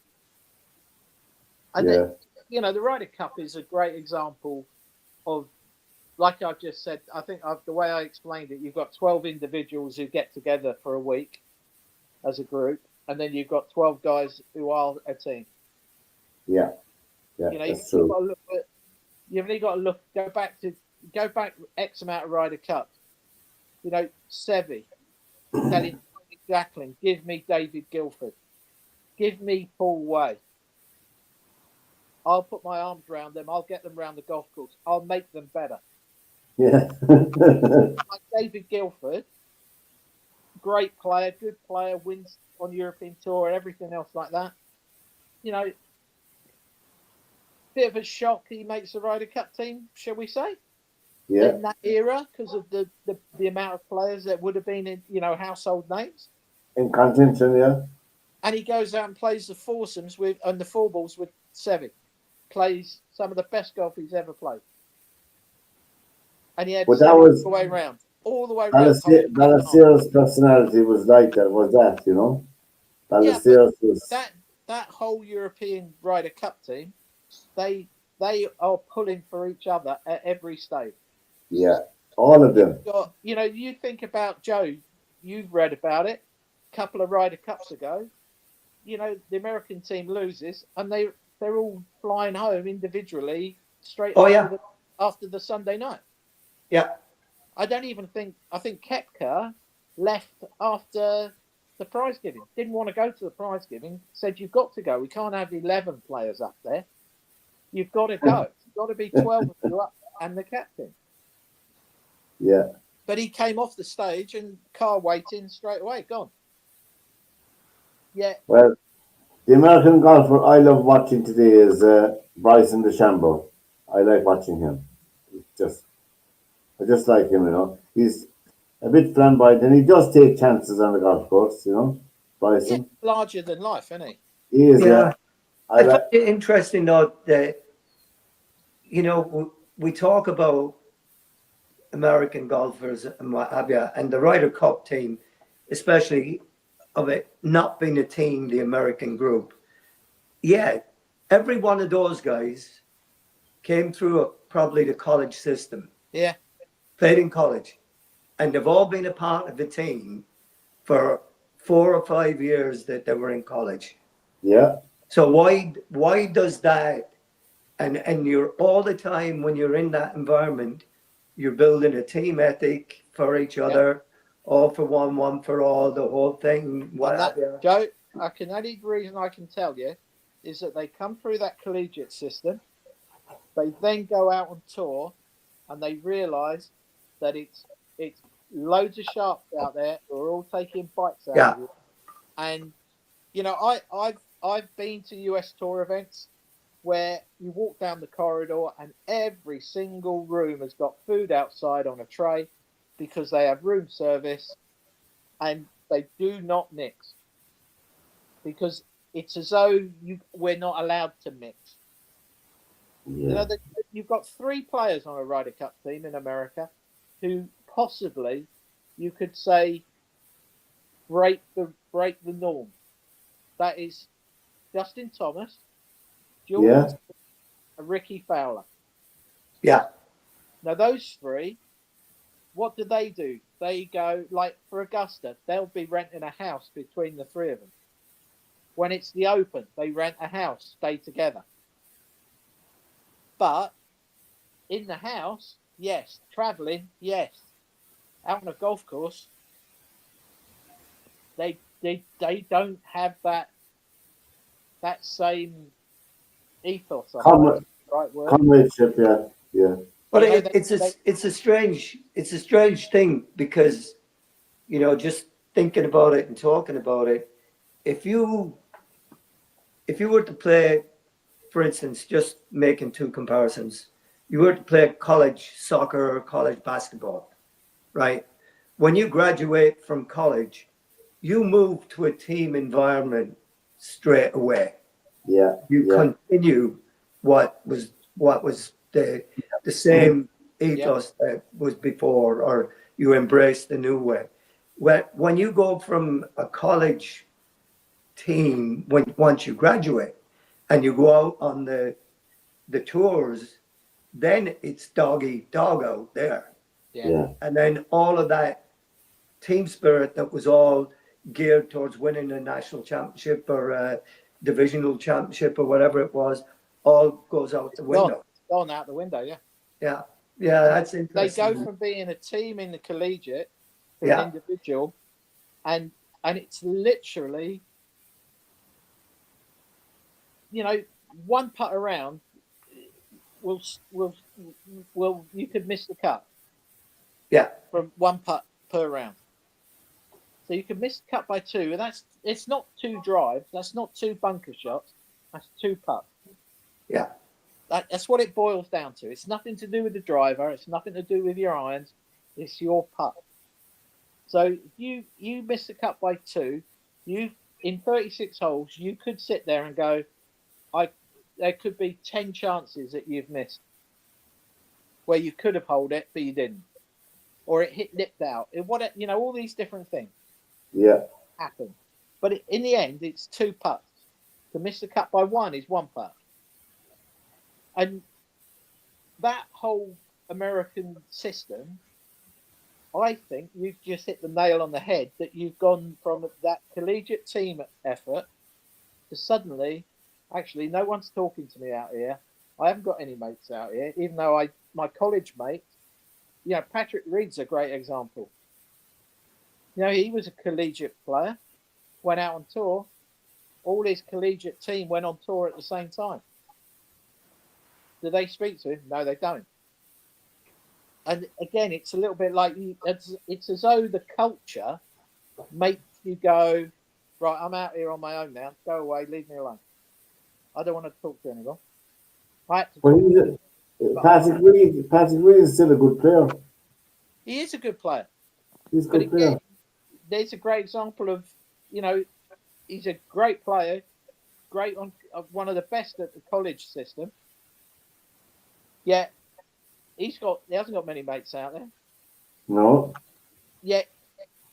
And then, the Ryder Cup is a great example of, like I've just said, I think the way I explained it, you've got 12 individuals who get together for a week as a group, and then you've got 12 guys who are a team. Yeah, that's true. You've only got to look. Go back X amount of Ryder Cups. Seve, telling Jacqueline, give me David Guilford, give me Paul Way. I'll put my arms around them. I'll get them around the golf course. I'll make them better. Yeah. Like David Guilford, great player, good player, wins on European Tour, everything else like that. Bit of a shock he makes the Ryder Cup team, shall we say? Yeah. In that era, because of the amount of players that would have been in, household names. In contention, yeah. And he goes out and plays the foursomes and the four balls with Seve. Plays some of the best golf he's ever played. And he had all the way around. All the way around. Ballesteros' personality was like that, Ballesteros was... That whole European Ryder Cup team, they are pulling for each other at every stage. Yeah, all of them. You think about Joe, you've read about it a couple of Ryder Cups ago. The American team loses and they're all flying home individually straight after the Sunday night. Yeah. I think Koepka left after the prize giving. Didn't want to go to the prize giving. Said, you've got to go. We can't have 11 players up there. You've got to go. It's got to be 12 of you up and the captain. Yeah. But he came off the stage and car waiting straight away, gone. Yeah. Well, the American golfer I love watching today is Bryson DeChambeau. I like watching him. I just like him, you know. He's a bit flamboyant, and he does take chances on the golf course, you know. Yeah, Bryson, larger than life, isn't he? he is. Yeah, Yeah, I I like. find it interesting though that we talk about American golfers and what have you, and the Ryder Cup team, especially of it not being a team, the American group. Yeah, every one of those guys came through probably the college system, Yeah, played in college, and they've all been a part of the team for 4 or 5 years that they were in college. Yeah, So why does that? And you're all the time when you're in that environment, you're building a team ethic for each yeah. other, all for one for all, the whole thing. What And that, have you? Joe, only reason I can tell you is that they come through that collegiate system. They then go out on tour, and they realise that it's loads of sharks out there who are all taking bites out Yeah, of you. And I've been to US tour events where you walk down the corridor and every single room has got food outside on a tray because they have room service and they do not mix because it's as though we're not allowed to mix. yeah, You've got 3 players on a Ryder Cup team in America who possibly you could say break the norm. That is Justin Thomas, Jordan, yeah, and Ricky Fowler. yeah, Now those 3, what do? They go like for Augusta, they'll be renting a house between the 3 of them. When it's the Open, they rent a house, stay together. But in the house, yes. Traveling, yes. Out on a golf course, they don't have that same ethos. I suppose, Comrade, is the right word. comradeship. Yeah, yeah, but You know, it's a strange thing because just thinking about it and talking about it. If you were to play, for instance, just making 2 comparisons, you were to play college soccer or college basketball, right? When you graduate from college, you move to a team environment straight away. yeah, You yeah, continue what was the same yeah, ethos that was before, or you embrace the new way. When you go from a college team, once you graduate and you go out on the tours, then it's dog eat dog out there. yeah. yeah, And then all of that team spirit that was all geared towards winning a national championship or a divisional championship or whatever it was, all goes out the Gone, window. gone out the window. Yeah. Yeah. Yeah, that's They go interesting. from being a team in the collegiate to an Yeah. individual, and it's literally, one putt around will you could miss the cut Yeah. from 1 putt per round. So you could miss the cut by 2, and it's not 2 drives, that's not 2 bunker shots, that's 2 putts. Yeah. That's what it boils down to. It's nothing to do with the driver. It's nothing to do with your irons. It's your putt. So if you miss the cut by 2, you in 36 holes, you could sit there and go, there could be 10 chances that you've missed where you could have holed it, but you didn't, or it lipped out. All these different things yeah, happen. But in the end, it's 2 putts. To miss the cut by 1 is 1 putt. And that whole American system, I think you've just hit the nail on the head, that you've gone from that collegiate team effort to suddenly, actually, no one's talking to me out here. I haven't got any mates out here, even though my college mates, Patrick Reed's a great example. He was a collegiate player, went out on tour. All his collegiate team went on tour at the same time. Do they speak to him? No, they don't. And again, it's a little bit like it's as though the culture makes you go, right, I'm out here on my own now. Go away, leave me alone. I don't want to talk to anyone. I had to well, talk to Patrick Reed is still a good player. He is a good player. He's a But good player. again, there's a great example of, he's a great player, great on one of the best at the college system. Yet he hasn't got many mates out there. No. Yet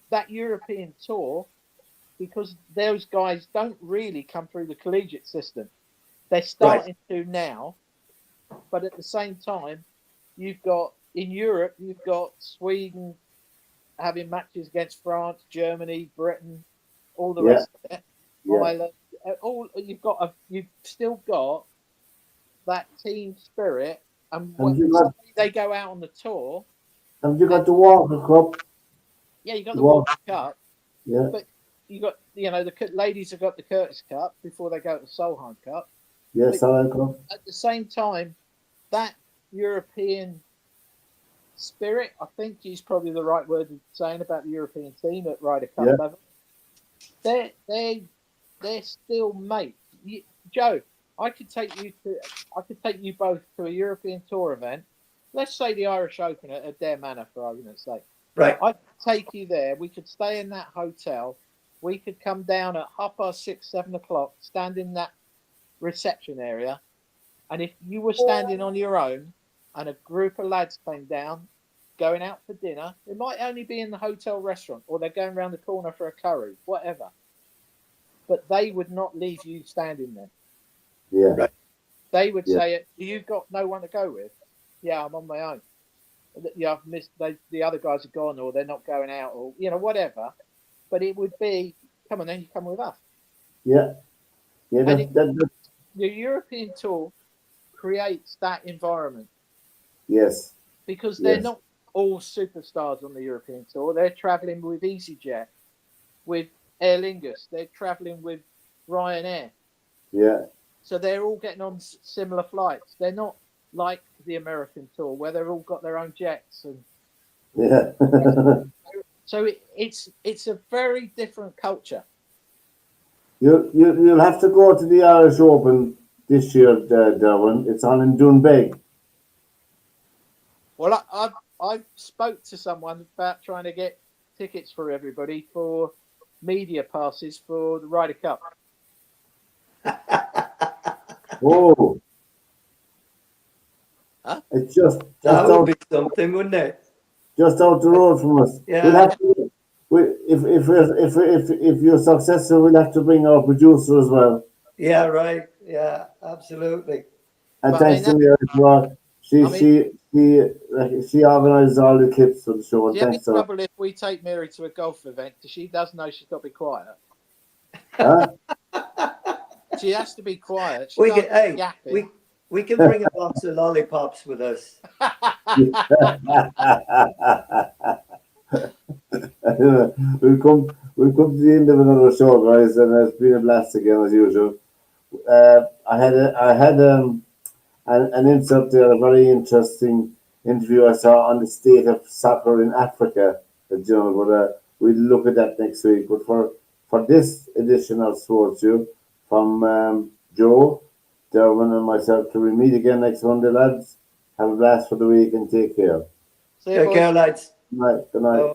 that European tour, because those guys don't really come through the collegiate system. They're starting to now, but at the same time, you've got in Europe, you've got Sweden having matches against France, Germany, Britain, all the rest of it. Yeah. Ireland, you've still got that team spirit, and when they go out on the tour. Have you got the Walker Cup? Yeah, you got the Walker Cup. Yeah. But you got, the ladies have got the Curtis Cup before they go to the Solheim Cup. Yes, Solheim Cup. At the same time, that European spirit, I think is probably the right word of saying about the European team at Ryder Cup level. They're still mates. Joe, I could take you both to a European tour event. Let's say the Irish Open at Adair Manor, for argument's sake. Right. I could take you there. We could stay in that hotel. We could come down at 6:30, 7 o'clock, stand in that reception area. And if you were standing on your own and a group of lads came down, going out for dinner, it might only be in the hotel restaurant, or they're going around the corner for a curry, whatever. But they would not leave you standing there. Yeah. Right. They would say, "You've got no one to go with." Yeah, I'm on my own. Yeah, I've missed. The other guys are gone, or they're not going out, or whatever. But it would be, come on, then you come with us. Yeah, yeah. The European tour creates that environment. Yes. Because they're not all superstars on the European tour. They're traveling with EasyJet, with Aer Lingus. They're traveling with Ryanair. Yeah. So they're all getting on similar flights. They're not like the American tour where they've all got their own jets and. Yeah. So it's a very different culture. You'll have to go to the Irish Open this year, Darwin. It's on in Doonbeg. Well, I spoke to someone about trying to get tickets for everybody for media passes for the Ryder Cup. Oh. Huh? It's just that would be something, wouldn't it? Just out the road from us. Yeah. We'll have to, if you're successful, we'll have to bring our producer as well. Yeah, right. Yeah, absolutely. And But thanks to Mary as well. She organises all the clips for the show. The only trouble if we take Mary to a golf event, because she does know she's got to be quiet. Huh? She has to be quiet. We can bring a box of lollipops with us. We've come to the end of another show, guys, and it's been a blast again as usual. I had an insert there, a very interesting interview I saw on the state of soccer in Africa. But we'll look at that next week. But for this edition of SportsView, from Joe, Derwin, and myself, till we meet again next Monday, lads. Have a blast for the week and take care. Take care, lads. Good night. Good night.